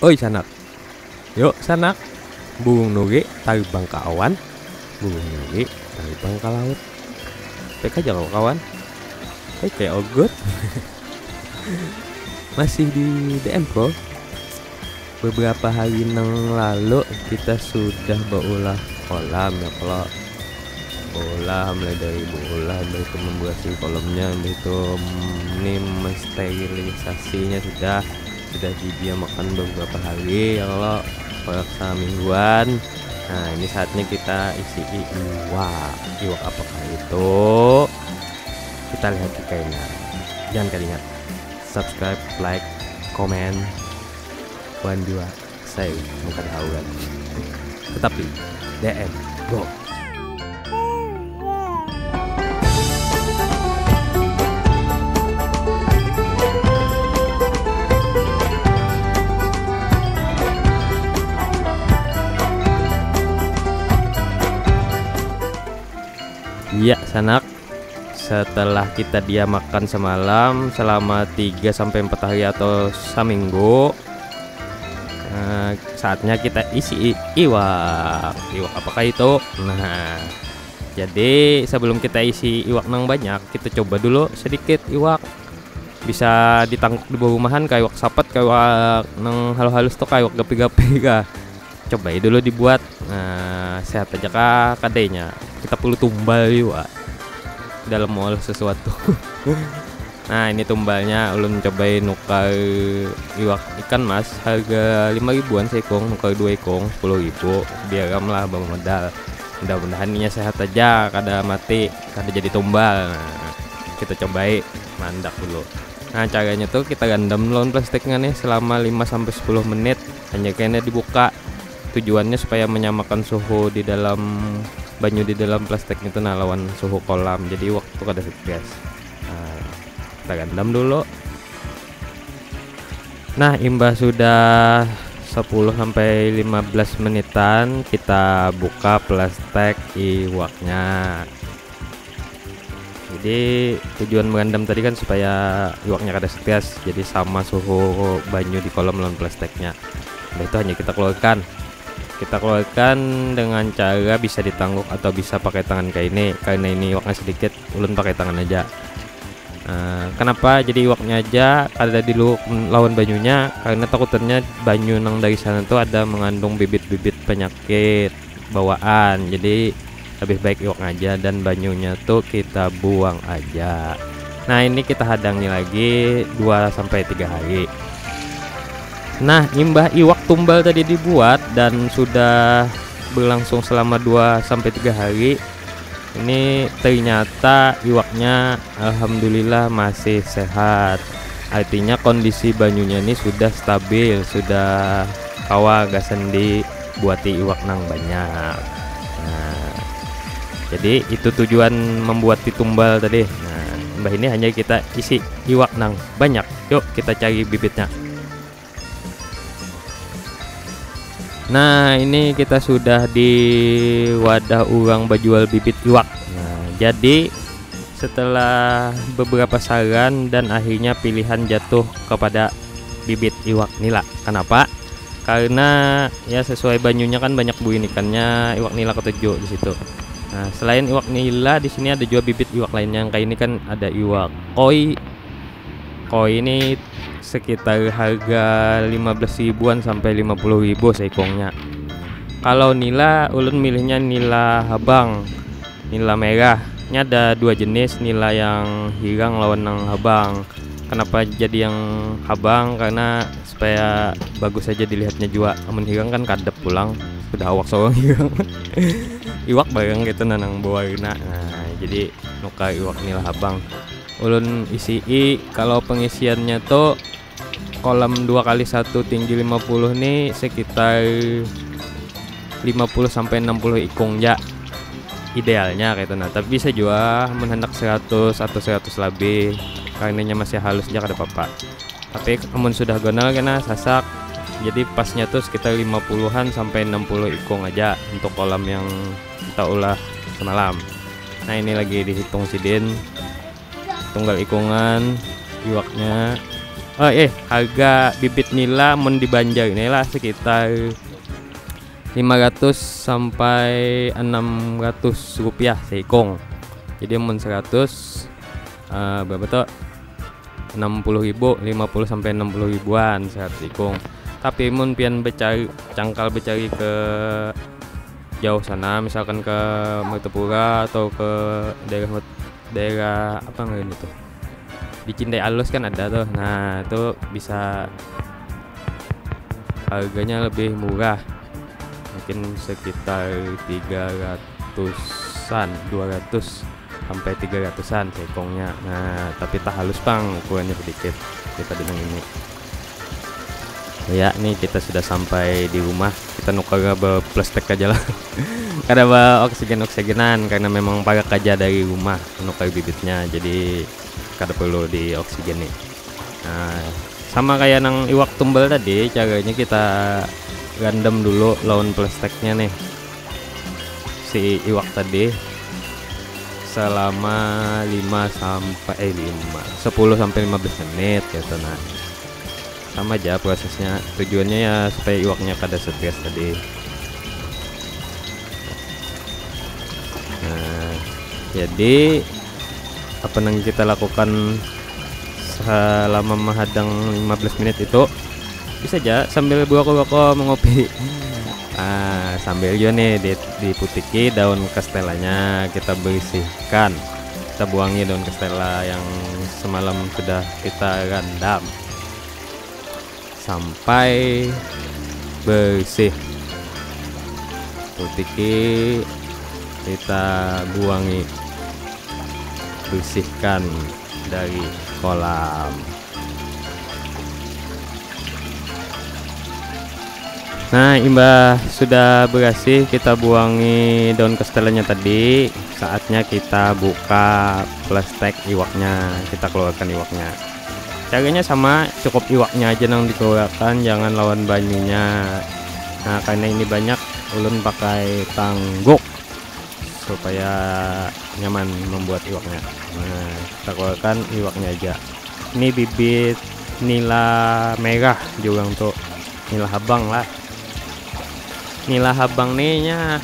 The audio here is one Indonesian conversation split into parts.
Oi sanak, yuk sanak, burung nuge terbang ke awan, burung nuge terbang ke laut. Peka aja kawan, kayak all good. Masih di DM Pro. Beberapa hari yang lalu kita sudah berulah kolam ya, kalau bola mulai dari bola itu membuat si kolamnya itu ini mensterilisasinya sudah dia makan beberapa hari ya, kalau semingguan. Nah ini saatnya kita isi iwak apakah itu, kita lihat kayaknya. Jangan kalian subscribe, like, komen, wan juga saya bukan hawan, tetapi DM go. Iya sanak, setelah kita makan semalam selama 3-4 hari atau seminggu, saatnya kita isi iwak apakah itu. Nah jadi sebelum kita isi iwak nang banyak, kita coba dulu sedikit iwak bisa ditangkap di bawah rumahan, kayak iwak sapet, kayak iwak nang halus-halus tuh, kayak iwak gapi-gapi kah. Coba dulu dibuat. Nah sehat aja kah kadenya, kita perlu tumbal juga dalam mengolah sesuatu. Nah ini tumbalnya, ulun cobain nukar iwak ikan mas, harga 5 ribuan seekong, nukar 2 ekong 10 ribu, biaram lah bang modal. Mudah-mudahan ini sehat aja, kada mati, kada jadi tumbal. Nah, kita cobain mandak dulu. Nah caranya tuh kita gandam lawan plastiknya nih selama 5-10 menit, hanya kayaknya dibuka. Tujuannya supaya menyamakan suhu di dalam banyu di dalam plastik itu, nah lawan suhu kolam, jadi waktu kada stres. Nah, kita gandam dulu. Nah imbah sudah 10-15 menitan, kita buka plastik iwaknya. Jadi tujuan mengandam tadi kan supaya iwaknya kada stres, jadi sama suhu banyu di kolam lawan plastiknya. Nah itu hanya kita keluarkan dengan cara bisa ditangguk atau bisa pakai tangan kayak ini. Karena ini iwaknya sedikit, ulun pakai tangan aja. Kenapa jadi iwaknya aja ada di lawan banyunya? Karena takutnya banyu nang dari sana tuh ada mengandung bibit-bibit penyakit bawaan, jadi lebih baik iwak aja dan banyunya tuh kita buang aja. Nah ini kita hadangi lagi 2-3 hari. Nah imbah iwak tumbal tadi dibuat dan sudah berlangsung selama 2-3 hari, ini ternyata iwaknya alhamdulillah masih sehat. Artinya kondisi banyunya ini sudah stabil, sudah kawa gasendi buati iwak nang banyak. Nah jadi itu tujuan membuat ditumbal tadi. Nah imbah ini hanya kita isi iwak nang banyak. Yuk kita cari bibitnya. Nah ini kita sudah di wadah urang bajual bibit iwak. Nah jadi setelah beberapa saran dan akhirnya pilihan jatuh kepada bibit iwak nila. Kenapa? Karena ya sesuai banyunya kan banyak buin ikannya, iwak nila ketujuh di situ. Nah selain iwak nila di sini ada juga bibit iwak lainnya. Yang kayak ini kan ada iwak koi. Koi ini sekitar harga 15 ribuan sampai 50 ribu seekongnya. Kalau nila, ulun milihnya nila habang, nila merah. Ini ada 2 jenis, nila yang hirang lawan yang habang. Kenapa jadi yang habang? Karena supaya bagus aja dilihatnya juga. Amun hirang kan kadep pulang, sudah awak seorang hirang. Iwak bareng gitu nanang bawarna. Nah jadi nuka iwak nila habang. Ulun isi kalau pengisiannya tuh kolam 2x1 tinggi 50 nih sekitar 50-60 ikung ya idealnya gitu. Nah tapi bisa juga menhendak 100 atau 100 lebih, karenanya masih halus aja kada apa-apa. Tapi amun sudah gonal kena sasak, jadi pasnya tuh sekitar 50-an sampai 60 ikung aja untuk kolam yang kita ulah semalam. Nah ini lagi dihitung sidin tunggal ikungan iwaknya. Harga bibit nila mun di Banjar ini lah sekitar 500 sampai 600 rupiah seikong. Jadi mun 100 berapa tuh, 60.000, 50 sampai 60 ribuan sehat seikong. Tapi mun pian cangkal becari ke jauh sana, misalkan ke Mertepura atau ke daerah apa nggak itu di Cindai Alus kan ada tuh. Nah itu bisa harganya lebih murah, mungkin sekitar 300-an, 200 sampai 300-an sekongnya. Nah tapi tak halus bang, ukurannya sedikit daripada yang ini. Ya nih kita sudah sampai di rumah, kita nukar plastik aja lah karena oksigenan karena memang pakai aja dari rumah nukar bibitnya, jadi kada perlu di oksigen nih. Nah sama kayak nang iwak tumbal tadi, caranya kita random dulu lawan plastiknya nih si iwak tadi selama 10 sampai 15 menit gitu. Nah sama aja prosesnya, tujuannya ya supaya iwaknya kada stres tadi. Nah jadi apa yang kita lakukan selama menghadang 15 menit itu bisa aja sambil buka mengopi. Sambil juga nih diputiki daun kastelanya, kita bersihkan, kita buangi daun kastela yang semalam sudah kita rendam sampai bersih. Putiki kita buangi, bersihkan dari kolam. Nah imbah sudah bersih, kita buangi daun kastelanya tadi, saatnya kita buka plastik iwaknya, kita keluarkan iwaknya. Caranya sama, cukup iwaknya aja yang dikeluarkan, jangan lawan banyunya. Nah karena ini banyak, ulun pakai tangguk supaya nyaman membuat iwaknya. Nah kita keluarkan iwaknya aja. Ini bibit nila merah juga, untuk nila habang lah. Nila habang nih nya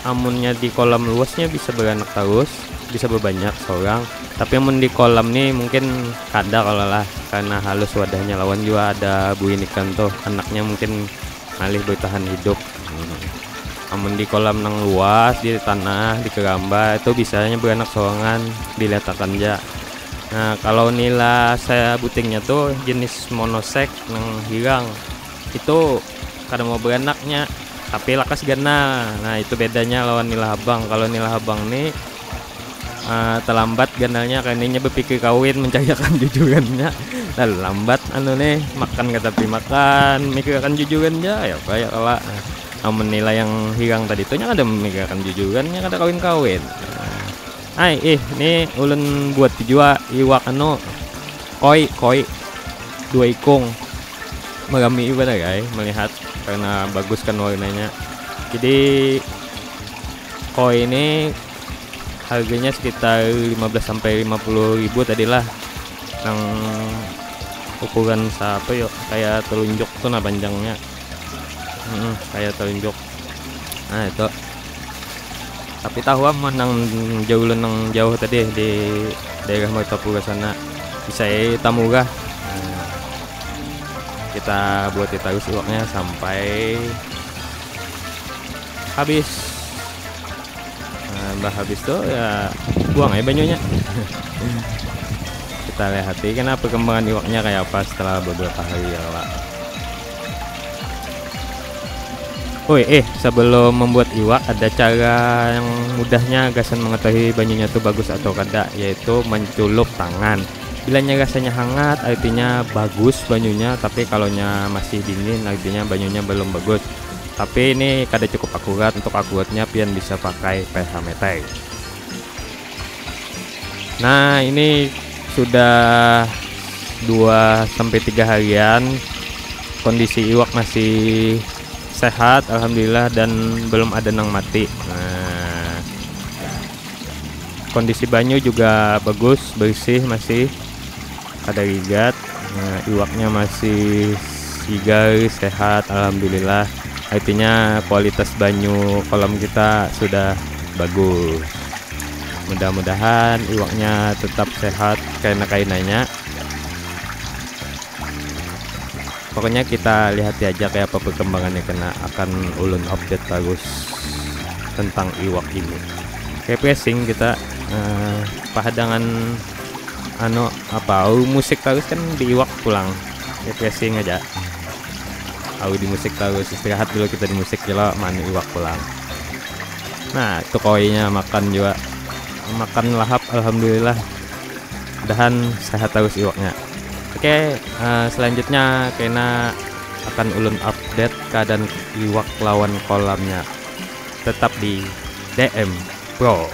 amunnya di kolam luasnya bisa beranak terus, bisa berbanyak seorang. Tapi amun di kolam nih mungkin kada kalau lah, karena halus wadahnya, lawan juga ada buin ikan tuh, anaknya mungkin alih bertahan hidup. Amun di kolam nang luas, di tanah, di keramba itu bisanya beranak sorangan, diletakan aja. Nah kalau nila saya butingnya tuh jenis monosek nang hilang itu kada mau beranaknya, tapi lakas gana. Nah itu bedanya lawan nila habang. Kalau nila habang nih terlambat ganalnya, karena berpikir kawin mencayakan jujurannya. Nah lambat nih makan tapi makan, mikirkan jujurannya ya kayak kalau amun nila yang hilang tadi itu nya ada memikirkan jujurannya, kada kawin-kawin. Ini ulun buat juga iwak koi 2 ikung megami ibadah guys, melihat karena bagus kan warnanya. Jadi koi ini harganya sekitar 15 sampai 50 ribu tadilah, yang ukuran siapa yuk, kayak telunjuk tuh nah panjangnya, kayak telunjuk. Nah itu, tapi tahu menang jauh tadi di daerah Mertepura sana bisa tamurah. Kita buat terus iwaknya sampai habis. Habis tuh ya buang aja banyunya. Kita lihat kenapa perkembangan iwaknya kayak apa setelah beberapa hari ya Pak. Sebelum membuat iwak ada cara yang mudahnya gasan mengetahui banyunya tuh bagus atau kada, yaitu mencelup tangan. Bilanya rasanya hangat artinya bagus banyunya, tapi kalau masih dingin artinya banyunya belum bagus. Tapi ini kada cukup akurat, untuk akuratnya pian bisa pakai pH meter. Nah ini sudah 2 sampai 3 harian, kondisi iwak masih sehat alhamdulillah dan belum ada nang mati. Nah kondisi banyu juga bagus, bersih, masih ada rigat. Nah, iwaknya masih sigar, sehat, alhamdulillah. Artinya kualitas banyu kolam kita sudah bagus. Mudah-mudahan iwaknya tetap sehat karena kainannya. Pokoknya kita lihat aja kayak apa perkembangannya, karena akan ulun update bagus tentang iwak ini. Kayak pressing kita pahadangan musik terus kan di iwak pulang. Kayak pressing aja. Di musik terus, istirahat dulu kita di musik kilo mana iwak pulang. Nah, itu koinya makan juga, makan lahap, alhamdulillah. Mudahan sehat terus iwaknya. Oke, selanjutnya kena akan ulun update keadaan iwak lawan kolamnya. Tetap di DM Pro.